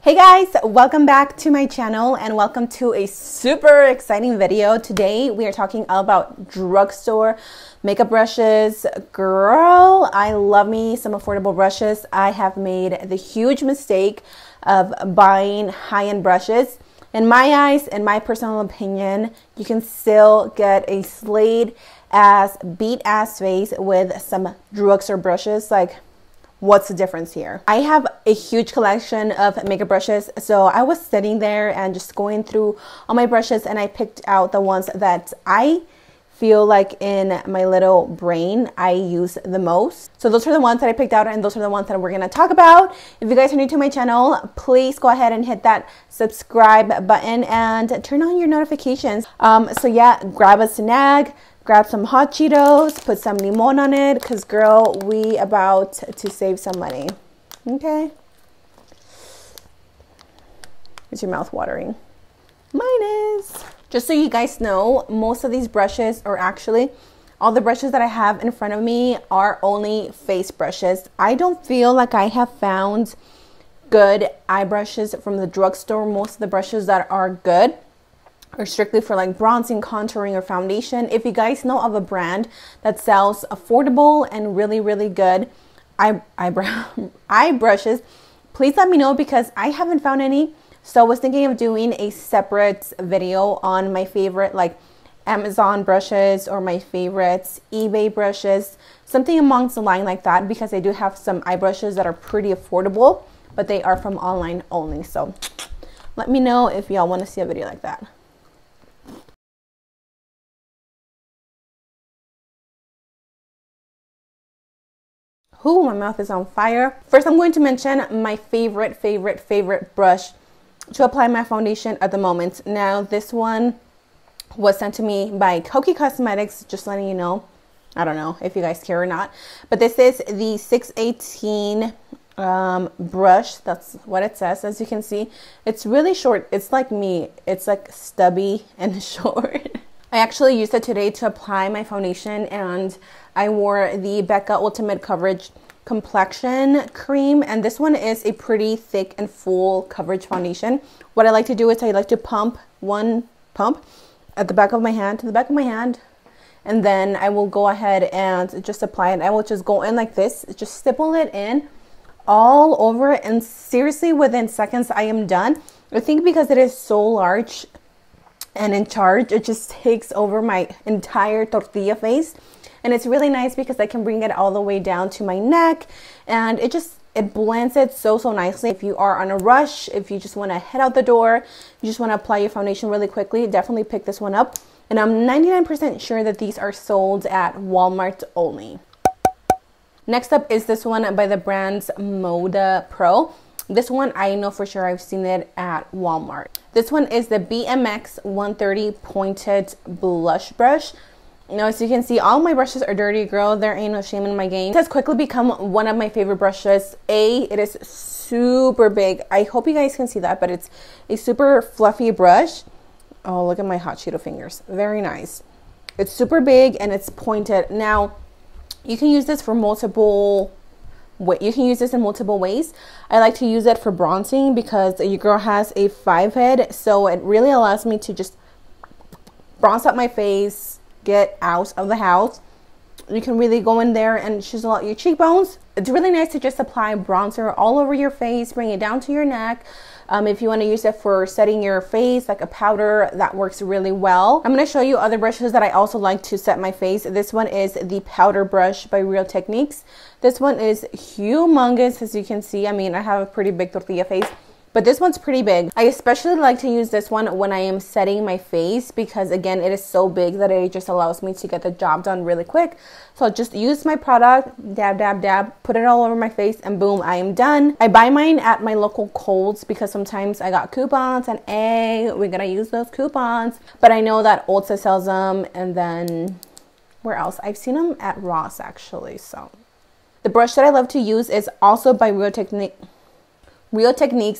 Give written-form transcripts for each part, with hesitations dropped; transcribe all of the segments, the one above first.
Hey guys, welcome back to my channel and welcome to a super exciting video. Today we are talking about drugstore makeup brushes. Girl, I love me some affordable brushes. I have made the huge mistake of buying high-end brushes. In my eyes, in my personal opinion, you can still get a slayed ass, beat ass face with some drugstore brushes. Like, what's the difference here? I have a huge collection of makeup brushes, so I was sitting there and just going through all my brushes, and I picked out the ones that I feel like in my little brain I use the most. So those are the ones that I picked out, and those are the ones that we're gonna talk about. If you guys are new to my channel, please go ahead and hit that subscribe button and turn on your notifications. So yeah, grab a snack, grab some hot Cheetos, put some limon on it, because girl, we about to save some money. Okay? Is your mouth watering? Mine is. Just so you guys know, most of these brushes, or actually all the brushes that I have in front of me, are only face brushes. I don't feel like I have found good eye brushes from the drugstore. Most of the brushes that are good or strictly for like bronzing, contouring, or foundation. If you guys know of a brand that sells affordable and really good eye brushes, please let me know, because I haven't found any. So I was thinking of doing a separate video on my favorite like Amazon brushes or my favorites eBay brushes, something amongst the line like that, because I do have some eye brushes that are pretty affordable, but they are from online only. So let me know if y'all want to see a video like that. Ooh, my mouth is on fire. First, I'm going to mention my favorite brush to apply my foundation at the moment. Now, this one was sent to me by Koki Cosmetics, just letting you know. I don't know if you guys care or not, but this is the 618 brush. That's what it says. As you can see, it's really short. It's like me. It's like stubby and short. I actually used it today to apply my foundation, and I wore the Becca Ultimate Coverage Complexion Cream, and this one is a pretty thick and full coverage foundation. What I like to do is I like to pump one pump at the back of my hand, to the back of my hand, and then I will go ahead and just apply it. I will just go in like this, just stipple it in all over, and seriously within seconds I am done. I think because it is so large and in charge, it just takes over my entire tortilla face, and it's really nice because I can bring it all the way down to my neck, and it blends it so nicely. If you are on a rush, if you just want to head out the door, you just want to apply your foundation really quickly, definitely pick this one up. And I'm 99% sure that these are sold at Walmart only. Next up is this one by the brand Moda Pro. This one I know for sure, I've seen it at Walmart. This one is the BMX 130 Pointed Blush Brush. Now, as you can see, all my brushes are dirty, girl. There ain't no shame in my game. It has quickly become one of my favorite brushes. It is super big. I hope you guys can see that, but it's a super fluffy brush. Oh, look at my hot Cheeto fingers. Very nice. It's super big and it's pointed. Now, you can use this for you can use this in multiple ways. I like to use it for bronzing because your girl has a 5 head, so it really allows me to just bronze up my face, get out of the house. You can really go in there and chisel out your cheekbones. It's really nice to just apply bronzer all over your face, bring it down to your neck. If you want to use it for setting your face like a powder, that works really well. I'm going to show you other brushes that I also like to set my face. This one is the powder brush by Real Techniques. This one is humongous, as you can see. I mean, I have a pretty big tortilla face, but this one's pretty big. I especially like to use this one when I am setting my face, because again, it is so big that it just allows me to get the job done really quick. So I'll just use my product, dab, put it all over my face, and boom, I am done. I buy mine at my local Kohl's because sometimes I got coupons, and hey, we gotta use those coupons. But I know that Ulta sells them, and then where else? I've seen them at Ross actually. So the brush that I love to use is also by Real Techniques.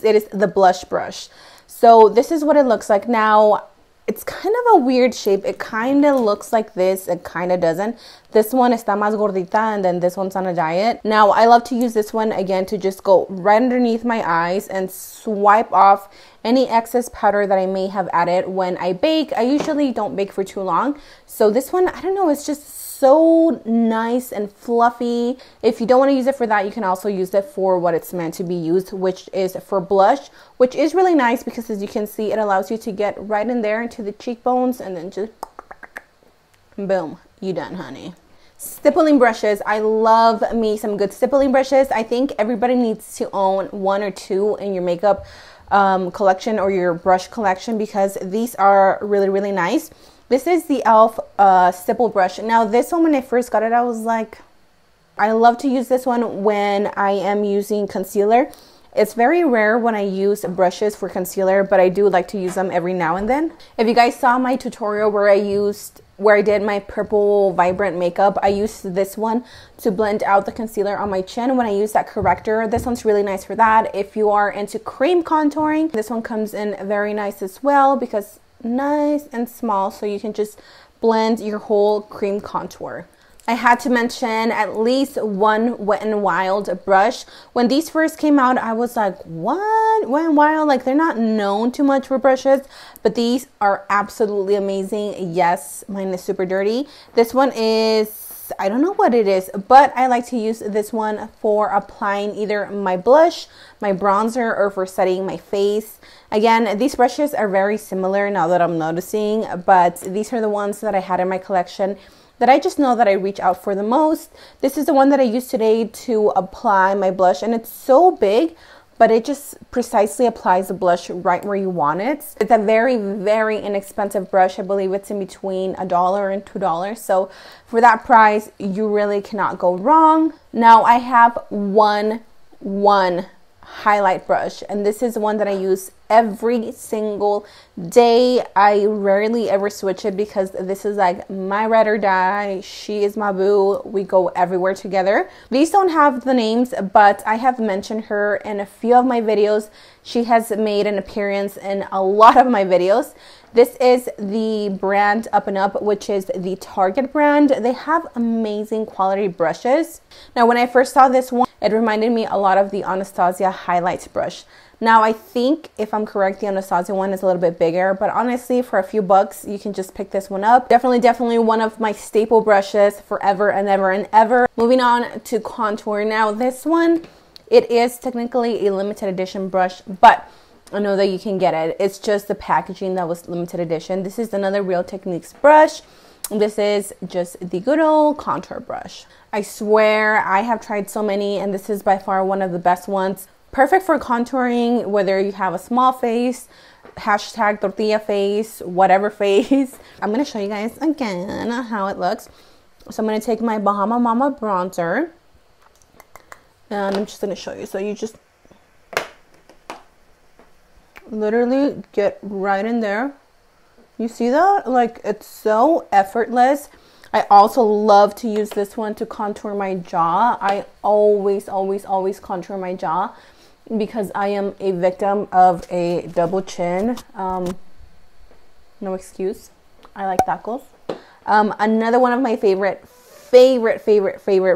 It is the blush brush. So this is what it looks like. Now, it's kind of a weird shape. It kind of looks like this. It kind of doesn't. This one está más gordita and then this one's on a diet. Now, I love to use this one again to just go right underneath my eyes and swipe off any excess powder that I may have added when I bake. I usually don't bake for too long. So this one, I don't know, it's just so nice and fluffy. If you don't want to use it for that, you can also use it for what it's meant to be used, which is for blush, which is really nice because as you can see, it allows you to get right in there into the cheekbones and then just boom, you done, honey. Stippling brushes. I love me some good stippling brushes. I think everybody needs to own 1 or 2 in your makeup collection or your brush collection because these are really, really nice. This is the e.l.f. Stipple brush. Now this one, when I first got it, I was like, I love to use this one when I am using concealer. It's very rare when I use brushes for concealer, but I do like to use them every now and then. If you guys saw my tutorial where I did my purple vibrant makeup, I used this one to blend out the concealer on my chin when I use that corrector. This one's really nice for that. If you are into cream contouring, this one comes in very nice as well because nice and small, so you can just blend your whole cream contour. I had to mention at least one Wet n Wild brush. When these first came out, I was like, what? Wet n Wild? Like, they're not known too much for brushes, but these are absolutely amazing. Yes, mine is super dirty. This one is, I don't know what it is, but I like to use this one for applying either my blush, my bronzer, or for setting my face. Again, these brushes are very similar now that I'm noticing, but these are the ones that I had in my collection that I just know that I reach out for the most. This is the one that I used today to apply my blush, and it's so big, but it just precisely applies the blush right where you want it. It's a very, very inexpensive brush. I believe it's in between $1 and $2. So for that price, you really cannot go wrong. Now I have one highlight brush, and this is one that I use every single day. I rarely ever switch it because this is like my ride or die. She is my boo. We go everywhere together. These don't have the names, but I have mentioned her in a few of my videos. She has made an appearance in a lot of my videos. This is the brand Up and Up, which is the Target brand. They have amazing quality brushes. Now, when I first saw this one, it reminded me a lot of the Anastasia Highlights brush. Now, I think, if I'm correct, the Anastasia one is a little bit bigger, but honestly, for a few bucks, you can just pick this one up. Definitely one of my staple brushes forever and ever and ever. Moving on to contour. Now, this one, it is technically a limited edition brush, but I know that you can get it. It's just the packaging that was limited edition. This is another Real Techniques brush. This is just the good old contour brush. I swear I have tried so many, and this is by far one of the best ones. Perfect for contouring, whether you have a small face, hashtag tortilla face, whatever face. I'm going to show you guys again how it looks. So I'm going to take my Bahama Mama bronzer, and I'm just going to show you. So you just literally get right in there. You see that? Like, it's so effortless. I also love to use this one to contour my jaw. I always contour my jaw because I am a victim of a double chin. No excuse. I like tacos. Another one of my favorite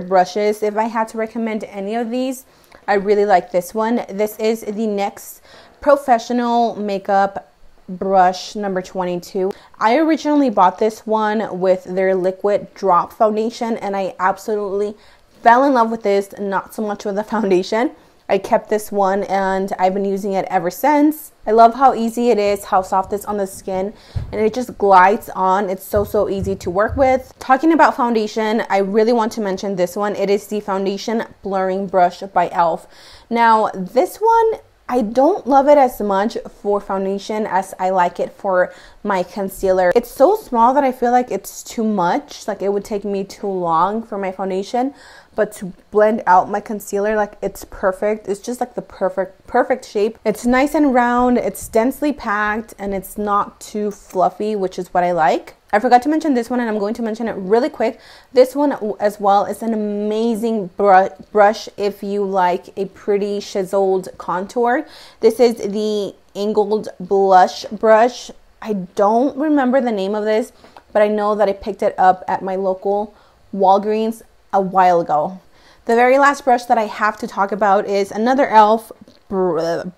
brushes. If I had to recommend any of these, I really like this one. This is the NYX Professional Makeup brush number 22. I originally bought this one with their liquid drop foundation, and I absolutely fell in love with this, not so much with the foundation. I kept this one and I've been using it ever since. I love how easy it is, how soft it's on the skin, and it just glides on. It's so easy to work with. Talking about foundation, I really want to mention this one. It is the Foundation Blurring Brush by e.l.f. Now, this one, I don't love it as much for foundation as I like it for my concealer. It's so small that I feel like it's too much. Like, it would take me too long for my foundation, but to blend out my concealer, like, it's perfect. It's just like the perfect shape. It's nice and round, it's densely packed, and it's not too fluffy, which is what I like. I forgot to mention this one, and I'm going to mention it really quick. This one as well is an amazing brush if you like a pretty chiseled contour. This is the Angled Blush brush. I don't remember the name of this, but I know that I picked it up at my local Walgreens a while ago. The very last brush that I have to talk about is another e.l.f.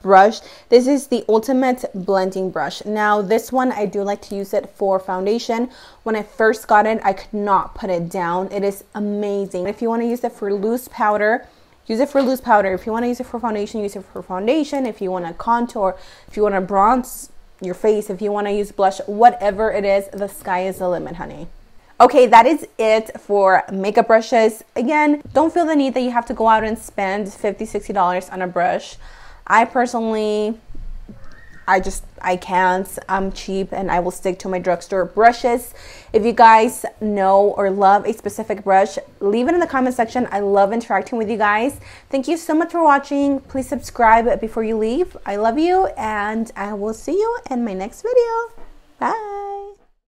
brush. This is the Ultimate Blending Brush. Now this one, I do like to use it for foundation. When I first got it, I could not put it down. It is amazing. If you want to use it for loose powder, use it for loose powder. If you want to use it for foundation, use it for foundation. If you want to contour, if you want to bronze your face, if you want to use blush, whatever it is, the sky is the limit, honey. Okay, that is it for makeup brushes. Again, don't feel the need that you have to go out and spend $50, $60 on a brush. I personally, I can't. I'm cheap and I will stick to my drugstore brushes. If you guys know or love a specific brush, leave it in the comment section. I love interacting with you guys. Thank you so much for watching. Please subscribe before you leave. I love you and I will see you in my next video. Bye.